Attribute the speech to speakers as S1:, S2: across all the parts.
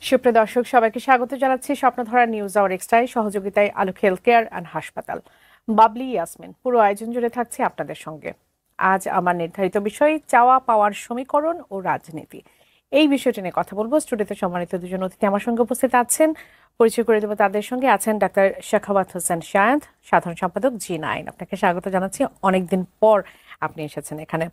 S1: সুপ্রিয় দর্শক, সবাইকে স্বাগত জানাচ্ছি স্বপ্নধারা নিউজ আওয়ার এক্সট্রায় সহযোগিতায় আলোক হেলথ কেয়ার অ্যান্ড হাসপাতাল। বাবলি ইয়াসমিন পুরো আয়োজন জুড়ে থাকছে আপনাদের সঙ্গে। আজ আমার নির্ধারিত বিষয় চাওয়া পাওয়ার সমীকরণ ও রাজনীতি। এই বিষয়টি নিয়ে কথা বলবো। স্টুডিওতে সম্মানিত দুজন অতিথি আমার সঙ্গে উপস্থিত আছেন, পরিচয় করে দেবো তাদের সঙ্গে। আছেন ডাক্তার শেখাওয়াত হোসেন শায়াদ, সাধারণ সম্পাদক জি9। আপনাকে স্বাগত জানাচ্ছি, অনেকদিন পর আপনি এসেছেন এখানে।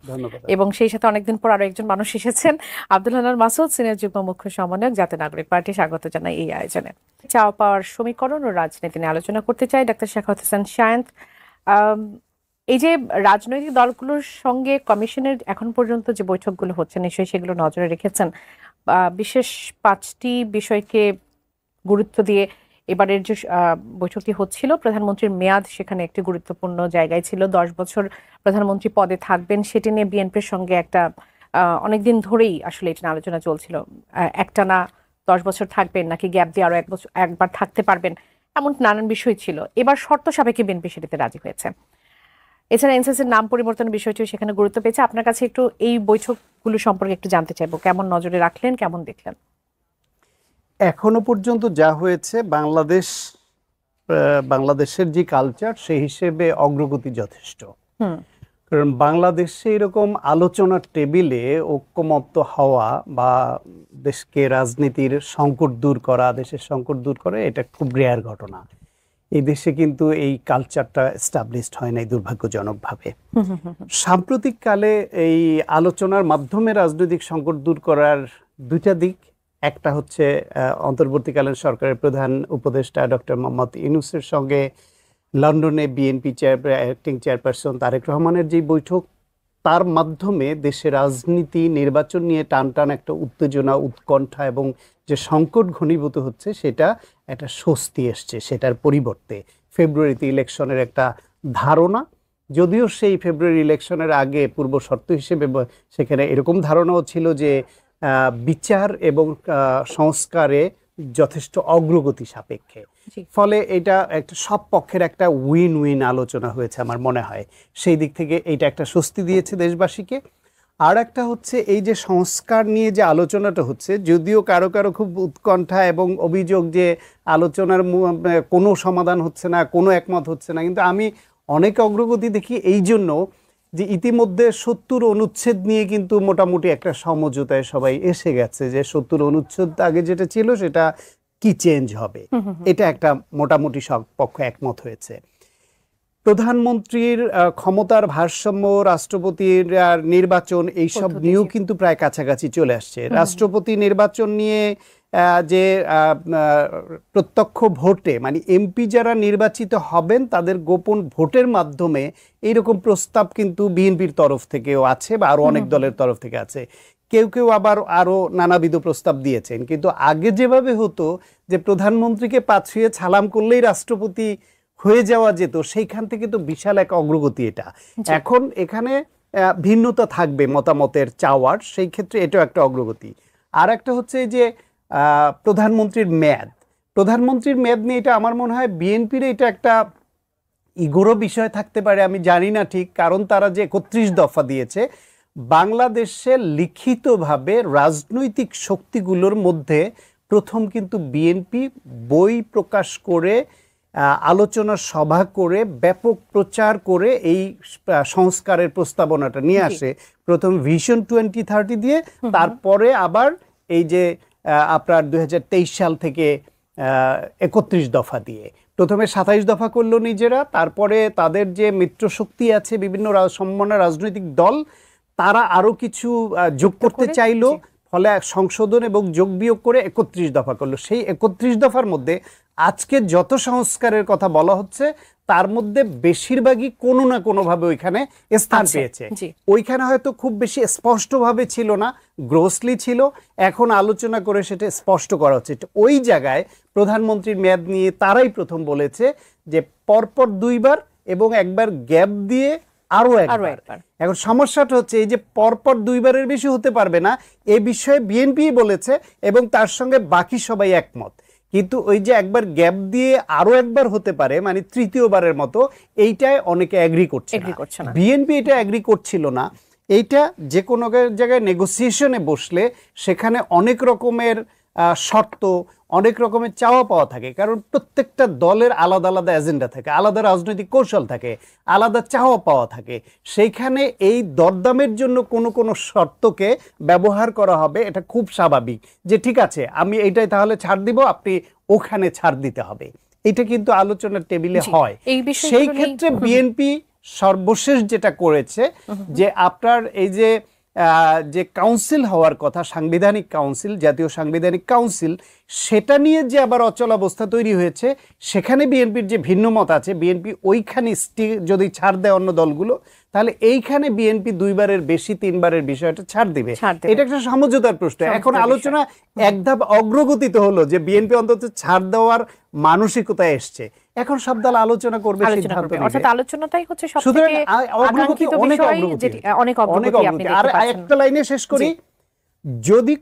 S1: এবং সেই সাথে অনেকদিন পর আরো একজন মানুষ এসেছেন, আব্দুল হান্নান মাসুদ, সিনিয়র যুগ্ম মুখ্য সমন্বয়ক, জাতীয় নাগরিক পার্টি। স্বাগত জানাই এই আয়োজনে। চাওয়া পাওয়ার সমীকরণ ও রাজনীতি নিয়ে আলোচনা করতে চাই। ডাক্তার শেখাওয়াত হোসেন শায়াদ, এই যে রাজনৈতিক দলগুলোর সঙ্গে কমিশনের এখন পর্যন্ত যে বৈঠকগুলো হচ্ছে, নিশ্চয়ই সেগুলো নজরে রেখেছেন। বিশেষ 5টি বিষয়কে গুরুত্ব দিয়ে এবারের যে বৈঠকটি হচ্ছিল, প্রধানমন্ত্রীর মেয়াদ সেখানে একটি গুরুত্বপূর্ণ জায়গায় ছিল। 10 বছর প্রধানমন্ত্রী পদে থাকবেন, সেটি নিয়ে বিএনপির সঙ্গে একটা অনেকদিন ধরেই আসলে এটা আলোচনা চলছিল। একটানা 10 বছর থাকবেন নাকি গ্যাপ দিয়ে আরো একবার থাকতে পারবেন, এমন নানান বিষয় ছিল। এবার শর্ত সাপেক্ষে বিএনপি সেটিতে রাজি হয়েছে। এছাড়া এনসিসির নাম পরিবর্তনের বিষয়টিও সেখানে গুরুত্ব পেয়েছে। আপনার কাছে একটু এই বৈঠকগুলো সম্পর্কে একটু জানতে চাইবো, কেমন নজরে রাখলেন, কেমন দেখলেন?
S2: এখনো পর্যন্ত যা হয়েছে, বাংলাদেশের যে কালচার সেই হিসেবে অগ্রগতি যথেষ্ট। কারণ বাংলাদেশে এরকম আলোচনার টেবিলে ঐক্যমত্য হওয়া বা দেশকে রাজনীতির সংকট দূর করা, দেশের সংকট দূর করে, এটা খুব রেয়ার ঘটনা। এই দেশে কিন্তু এই কালচারটা এস্টাবলিশড হয় নাই দুর্ভাগ্যজনকভাবে। সাম্প্রতিক কালে এই আলোচনার মাধ্যমে রাজনৈতিক সংকট দূর করার দুইটা দিক। একটা হচ্ছে অন্তর্বর্তীকালীন সরকারের প্রধান উপদেষ্টা ডক্টর মোহাম্মদ ইউনূসের সঙ্গে লন্ডনে বিএনপি অ্যাক্টিং চেয়ারপারসন তারেক রহমানের যে বৈঠক, তার মাধ্যমে দেশের রাজনীতি নির্বাচন নিয়ে টান একটা উত্তেজনা, উৎকণ্ঠা এবং যে সংকট ঘনীভূত হচ্ছে, সেটা একটা স্বস্তি এসছে। সেটার পরিবর্তে ফেব্রুয়ারিতে ইলেকশনের একটা ধারণা, যদিও সেই ফেব্রুয়ারি ইলেকশনের আগে পূর্ব শর্ত হিসেবে সেখানে এরকম ধারণাও ছিল যে বিচার এবং সংস্কারে যথেষ্ট অগ্রগতি সাপেক্ষে। ফলে এটা একটা সব পক্ষের একটা উইন উইন আলোচনা হয়েছে আমার মনে হয়। সেই দিক থেকে এইটা একটা স্বস্তি দিয়েছে দেশবাসীকে। আর একটা হচ্ছে এই যে সংস্কার নিয়ে যে আলোচনাটা হচ্ছে, যদিও কারো কারো খুব উৎকণ্ঠা এবং অভিযোগ যে আলোচনার কোনো সমাধান হচ্ছে না, কোনো একমত হচ্ছে না, কিন্তু আমি অনেক অগ্রগতি দেখি এই জন্য যে ইতিমধ্যে 70 অনুচ্ছেদ নিয়ে কিন্তু মোটামুটি একটা সমঝোতায় সবাই এসে গেছে যে 70 অনুচ্ছেদ আগে যেটা ছিল সেটা কি চেঞ্জ হবে, এটা একটা মোটামুটি সব পক্ষ একমত হয়েছে। প্রধানমন্ত্রীর ক্ষমতার ভারসাম্য, রাষ্ট্রপতির নির্বাচন, এইসব নিয়েও কিন্তু প্রায় কাছাকাছি চলে আসছে। রাষ্ট্রপতি নির্বাচন নিয়ে যে প্রত্যক্ষ ভোটে, মানে এমপি যারা নির্বাচিত হবেন তাদের গোপন ভোটের মাধ্যমে এইরকম প্রস্তাব কিন্তু বিএনপির তরফ থেকেও আছে বা আরো অনেক দলের তরফ থেকে আছে। কেউ কেউ আবার আরো নানাবিধ প্রস্তাব দিয়েছেন। কিন্তু আগে যেভাবে হতো যে প্রধানমন্ত্রীকে পাঠিয়ে সালাম করলেই রাষ্ট্রপতি হয়ে যাওয়া যেত, সেইখান থেকে তো বিশাল এক অগ্রগতি এটা। এখন এখানে ভিন্নতা থাকবে মতামতের চাওয়ার, সেই ক্ষেত্রে এটাও একটা অগ্রগতি। আর একটা হচ্ছে যে প্রধানমন্ত্রীর মেয়াদ নিয়ে এটা আমার মনে হয় বিএনপির এটা একটা ইগোরও বিষয় থাকতে পারে, আমি জানি না ঠিক। কারণ তারা যে 31 দফা দিয়েছে, বাংলাদেশে লিখিতভাবে রাজনৈতিক শক্তিগুলোর মধ্যে প্রথম কিন্তু বিএনপি বই প্রকাশ করে, আলোচনা সভা করে, ব্যাপক প্রচার করে এই সংস্কারের প্রস্তাবনাটা নিয়ে আসে। প্রথম ভিশন 2030 দিয়ে, তারপরে আবার এই যে আপনার 2023 সাল থেকে 31 দফা দিয়ে। প্রথমে 27 দফা করলো নিজেরা, তারপরে তাদের যে মিত্রশক্তি আছে বিভিন্ন সম্মানের রাজনৈতিক দল, তারা আরো কিছু যোগ করতে চাইলো, ফলে সংশোধন এবং যোগ বিয়োগ করে 31 দফা করলো। সেই 31 দফার মধ্যে আজকে যত সংস্কারের কথা বলা হচ্ছে, তার মধ্যে বেশিরভাগই কোনো না কোনোভাবে ওইখানে স্থান পেয়েছে। ওইখানে হয়তো খুব বেশি স্পষ্টভাবে ছিল না, গ্রোসলি ছিল। এখন আলোচনা করে সেটা স্পষ্ট করা হচ্ছে। ওই জায়গায় প্রধানমন্ত্রীর মেয়াদ নিয়ে তারাই প্রথম বলেছে যে পরপর 2 বার এবং একবার গ্যাপ দিয়ে আরো একবার। এখন সমস্যাটা হচ্ছে এই যে পরপর 2 বারের বেশি হতে পারবে না, এই বিষয়ে বিএনপি বলেছে এবং তার সঙ্গে বাকি সবাই একমত। কিন্তু ওই যে একবার গ্যাপ দিয়ে আরো একবার হতে পারে, মানে তৃতীয়বারের মতো, এইটাই অনেকে এগ্রি করছে না। বিএনপি এটা এগ্রি করছিল না। এইটা যে কোনো জায়গায় নেগোসিয়েশনে বসলে সেখানে অনেক রকমের শর্ত, অনেক রকমের চাওয়া পাওয়া থাকে, কারণ প্রত্যেকটা দলের আলাদা আলাদা এজেন্ডা থাকে, আলাদা রাজনৈতিক কৌশল থাকে, আলাদা চাওয়া পাওয়া থাকে। সেইখানে এই দরদামের জন্য কোনো কোনো শর্তকে ব্যবহার করা হবে, এটা খুব স্বাভাবিক যে ঠিক আছে আমি এইটাই তাহলে ছাড় দিব, আপনি ওখানে ছাড় দিতে হবে। এটা কিন্তু আলোচনার টেবিলে হয়। সেই ক্ষেত্রে বিএনপি সর্বশেষ যেটা করেছে যে আপনার এই যে যে কাউন্সিল হওয়ার কথা, সাংবিধানিক কাউন্সিল, জাতীয় সাংবিধানিক কাউন্সিল, সেটা নিয়ে যে আবার অচলাবস্থা তৈরি হয়েছে, সেখানে বিএনপির যে ভিন্ন মত আছে, বিএনপি ওইখানে যদি ছাড় দেয় অন্য দলগুলো, তাহলে এইখানে বিএনপি 2বারের বেশি 3বারের বিষয়টা ছাড় দিবে। এটা একটা সমঝোতার প্রশ্ন। এখন আলোচনা এক ধাপ অগ্রগতিতে হলো যে বিএনপি অন্তত ছাড় দেওয়ার মানসিকতায় এসছে, এখন সব দল আলোচনা করবে, সিদ্ধান্ত নেবে।
S1: অর্থাৎ আলোচনাটাই হচ্ছে সবথেকে আকাঙ্ক্ষিত বিষয়, যেটি অনেক অগ্রগতি আপনি দেখতে পাচ্ছেন।
S2: আর একটা লাইনে শেষ করি, যদি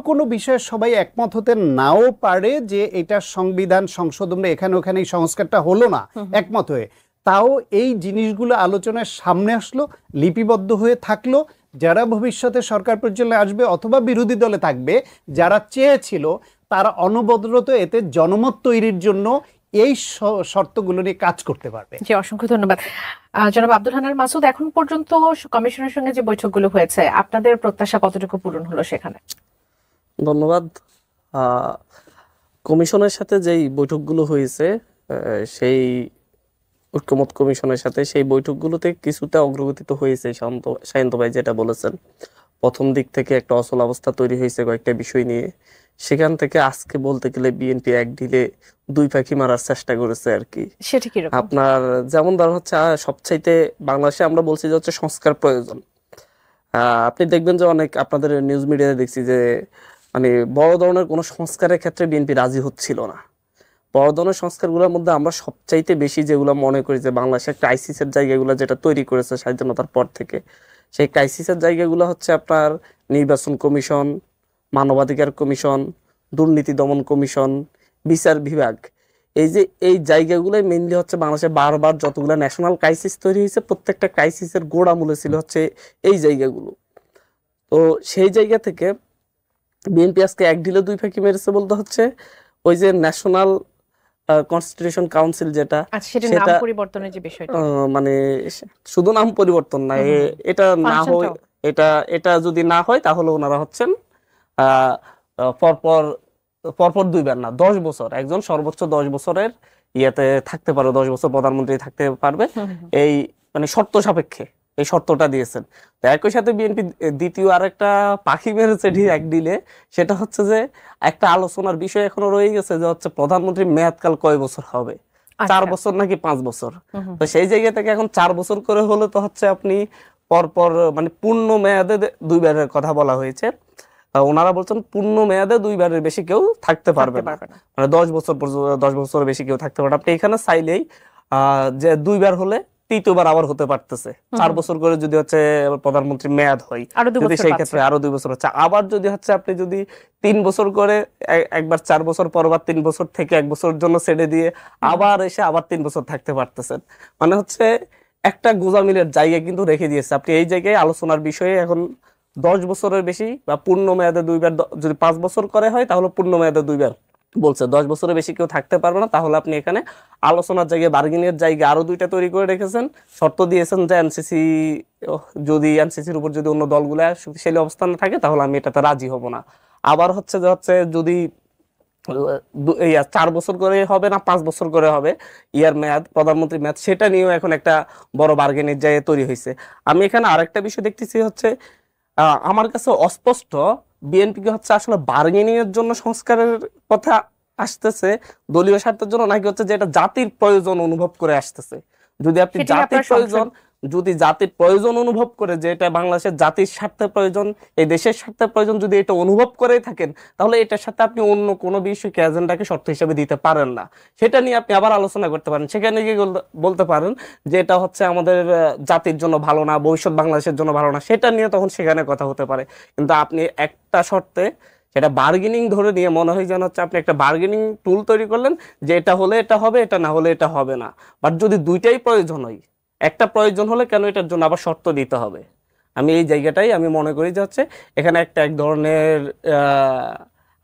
S2: কোনো বিষয়ে সবাই একমত হতে নাও পারে যে এটা সংবিধান সংশোধনে এখানে ওখানে এই সংস্কারটা হলো না একমত হয়ে, তাও এই জিনিসগুলো আলোচনার সামনে আসলো, লিপিবদ্ধ হয়ে থাকলো, যারা ভবিষ্যতে সরকার পরিচালনায় আসবে অথবা বিরোধী দলে থাকবে, যারা চেয়েছিল তারা অনবরত এতে জনমত তৈরির জন্য এই শর্তগুলো নিয়ে কাজ করতে পারবে।
S1: জি, অসংখ্য ধন্যবাদ জনাব আব্দুল হান্নান মাসুদ। এখন পর্যন্ত কমিশনের সঙ্গে যে বৈঠকগুলো হয়েছে, আপনাদের প্রত্যাশা কতটুকু পূরণ হলো সেখানে?
S3: ধন্যবাদ। কমিশনের সাথে যেই বৈঠকগুলো হয়েছে, সেই ঐক্যমত কমিশনের সাথে সেই বৈঠকগুলোতে কিছুটা অগ্রগতি তো হয়েছে। শান্ত ভাই যেটা বলেছেন, প্রথম দিক থেকে একটা অচল অবস্থা তৈরি হয়েছে কয়েকটা বিষয় নিয়ে, সেখান থেকে আজকে বলতে গেলে বিএনপি এক ঢিলে 2 পাখি মারার চেষ্টা করেছে আর কি।
S1: সেটা কি রকম?
S3: আপনার যেমন ধর হচ্ছে সবচাইতে বাংলাদেশে আমরা বলছি যে হচ্ছে সংস্কার প্রয়োজন। আপনি দেখবেন যে অনেক আপনাদের নিউজ মিডিয়াতে দেখছি যে মানে বড় ধরনের কোনো সংস্কারের ক্ষেত্রে বিএনপি রাজি হচ্ছিল না। বড় ধরনের সংস্কারগুলোর মধ্যে আমরা সবচাইতে বেশি যেগুলো মনে করি যে বাংলাদেশের ক্রাইসিসের জায়গাগুলো যেটা তৈরি করেছে স্বাধীনতার পর থেকে, সেই ক্রাইসিসের জায়গাগুলো হচ্ছে আপনার নির্বাচন কমিশন, মানবাধিকার কমিশন, দুর্নীতি দমন কমিশন, বিচার বিভাগ। এই জায়গাগুলোই মেইনলি হচ্ছে বাংলাদেশে বারবার যতগুলো ন্যাশনাল ক্রাইসিস তৈরি হয়েছে, প্রত্যেকটা ক্রাইসিসের গোড়া মূলে ছিল হচ্ছে এই জায়গাগুলো। তো সেই জায়গা থেকে বিএনপি আজকে এক ঢিলে 2 পাখি মেরেছে বলতে হচ্ছে ওই যে ন্যাশনাল কনস্টিটিউশন কাউন্সিল যেটা,
S1: সেটা নাম পরিবর্তনের যে বিষয়টা,
S3: মানে শুধু নাম পরিবর্তন না, এটা না হয়, এটা যদি না হয় তাহলে ওনারা হচ্ছেন পরপর 2বার না 10 বছর, একজন সর্বোচ্চ 10 বছরের ইয়েতে থাকতে পারবে, 10 বছর প্রধানমন্ত্রী থাকতে পারবে, এই মানে শর্ত সাপেক্ষে এই শর্তটা দিয়েছেন। তো একই সাথে বিএনপি দ্বিতীয় আরেকটা পাখি মেরেছে এক ডিলে, সেটা হচ্ছে যে একটা আলোচনার বিষয় এখনো রয়ে গেছে যে হচ্ছে প্রধানমন্ত্রীর মেয়াদকাল কয় বছর হবে, 4 বছর নাকি 5 বছর। তো সেই জায়গা থেকে এখন 4 বছর করে হলে তো হচ্ছে আপনি পরপর মানে পূর্ণ মেয়াদে 2বারের কথা বলা হয়েছে। ওনারা বলছেন পূর্ণ মেয়াদে 2বারের বেশি কেউ থাকতে পারবে না, মানে 10 বছর পর্যন্ত 10 বছরের বেশি কেউ থাকতে পারবে। আপনি এখানে চাইলেই যে 2বার হলে 3য়বার আবার হতে পারতেছে, 4 বছর করে যদি হচ্ছে প্রধানমন্ত্রী মেয়াদ হয়, যদি সেই ক্ষেত্রে আরো 2 বছর হচ্ছে। আবার যদি হচ্ছে আপনি যদি 3 বছর করে একবার 4 বছর পর আবার 3 বছর থেকে 1 বছরের জন্য ছেড়ে দিয়ে আবার এসে আবার 3 বছর থাকতে পারতেছেন, মানে হচ্ছে একটা গোজামিলের জায়গা কিন্তু রেখে দিয়েছে। আপনি এই জায়গায় আলোচনার বিষয়ে এখন 10 বছরের বেশি বা পূর্ণ মেয়াদে 2বার, যদি 5 বছর করে হয় তাহলে পূর্ণ মেয়াদে 2বার বলছে, 10 বছরের বেশি কেউ থাকতে পারবে না। তাহলে আপনি এখানে আলোচনার জায়গায় বার্গেনিংয়ের জায়গা আরো 2টা তৈরি করে রেখেছেন, শর্ত দিয়েছেন যে এনসিসির উপর যদি অন্য দলগুলো শক্তিশালী অবস্থানে থাকে তাহলে আমি এটাতে রাজি হব না। আবার হচ্ছে যদি 4 বছর করে হবে না 5 বছর করে হবে ইয়ার মেয়াদ, প্রধানমন্ত্রী মেয়াদ, সেটা নিয়েও এখন একটা বড় বার্গেনিংয়ের জায়গা তৈরি হয়েছে। আমি এখানে আরেকটা বিষয় দেখতেছি হচ্ছে আমার কাছে অস্পষ্ট বিএনপিকে হচ্ছে আসলে বার্গেনিং এর জন্য সংস্কারের কথা আসতেছে দলীয় স্বার্থের জন্য, নাকি হচ্ছে যে এটা জাতির প্রয়োজন অনুভব করে আসতেছে। যদি আপনি জাতির প্রয়োজন অনুভব করে যে এটা বাংলাদেশের জাতির স্বার্থের প্রয়োজন, এই দেশের স্বার্থের প্রয়োজন, যদি এটা অনুভব করেই থাকেন তাহলে এটার সাথে আপনি অন্য কোনো বিষয়কে এজেন্ডাকে শর্ত হিসেবে দিতে পারেন না। সেটা নিয়ে আপনি আবার আলোচনা করতে পারেন, সেখানে গিয়ে বলতে পারেন যে এটা হচ্ছে আমাদের জাতির জন্য ভালো না, ভবিষ্যৎ বাংলাদেশের জন্য ভালো না, সেটা নিয়ে তখন সেখানে কথা হতে পারে। কিন্তু আপনি একটা শর্তে সেটা বার্গেনিং ধরে নিয়ে মনে হয় যেন হচ্ছে আপনি একটা বার্গেনিং টুল তৈরি করলেন যে এটা হলে এটা হবে, এটা না হলে এটা হবে না। বাট যদি 2টাই প্রয়োজন হয়, একটা প্রয়োজন হলে কেন এটার জন্য আবার শর্ত দিতে হবে? আমি এই জায়গাটাই আমি মনে করি যে হচ্ছে এখানে এক ধরনের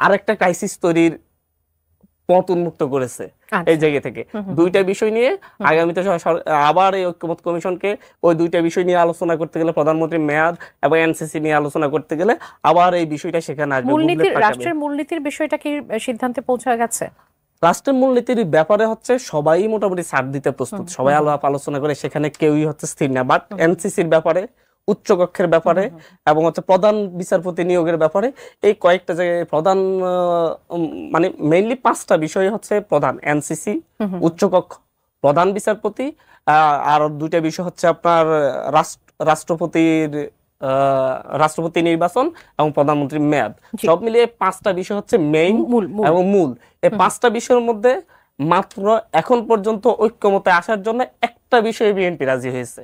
S3: আরেকটা ক্রাইসিস তৈরির পথ উন্মুক্ত করেছে এই জায়গা থেকে। দুইটা বিষয় নিয়ে আগামীতে আবার এই ঐক্যমত কমিশনকে ওই দুইটা বিষয় নিয়ে আলোচনা করতে গেলে, প্রধানমন্ত্রীর মেয়াদ এবং এনসিসি নিয়ে আলোচনা করতে গেলে আবার এই বিষয়টা সেখানে আসবে।
S1: রাষ্ট্রের মূলনীতির বিষয়টা কি সিদ্ধান্তে পৌঁছা গেছে?
S3: রাষ্ট্রের মূলনীতির ব্যাপারে হচ্ছে সবাই মোটামুটি ছাড় দিতে প্রস্তুত, সবাই আলোচনা করে, সেখানে কেউই হচ্ছে স্থির না। বাট এনসিসির ব্যাপারে, উচ্চকক্ষের ব্যাপারে এবং হচ্ছে প্রধান বিচারপতি নিয়োগের ব্যাপারে এই কয়েকটা জায়গায় প্রধান মানে মেইনলি 5টা বিষয় হচ্ছে প্রধান: এনসিসি, উচ্চকক্ষ, প্রধান বিচারপতি, আর 2টা বিষয় হচ্ছে আপনার রাষ্ট্রপতি নির্বাচন এবং প্রধানমন্ত্রীর মেয়াদ। সব মিলিয়ে 5টা বিষয় হচ্ছে মেইন এবং মূল। এই 5টা বিষয়ের মধ্যে মাত্র এখন পর্যন্ত ঐক্যমতে আসার জন্য একটা বিষয়ে বিএনপি রাজি হয়েছে,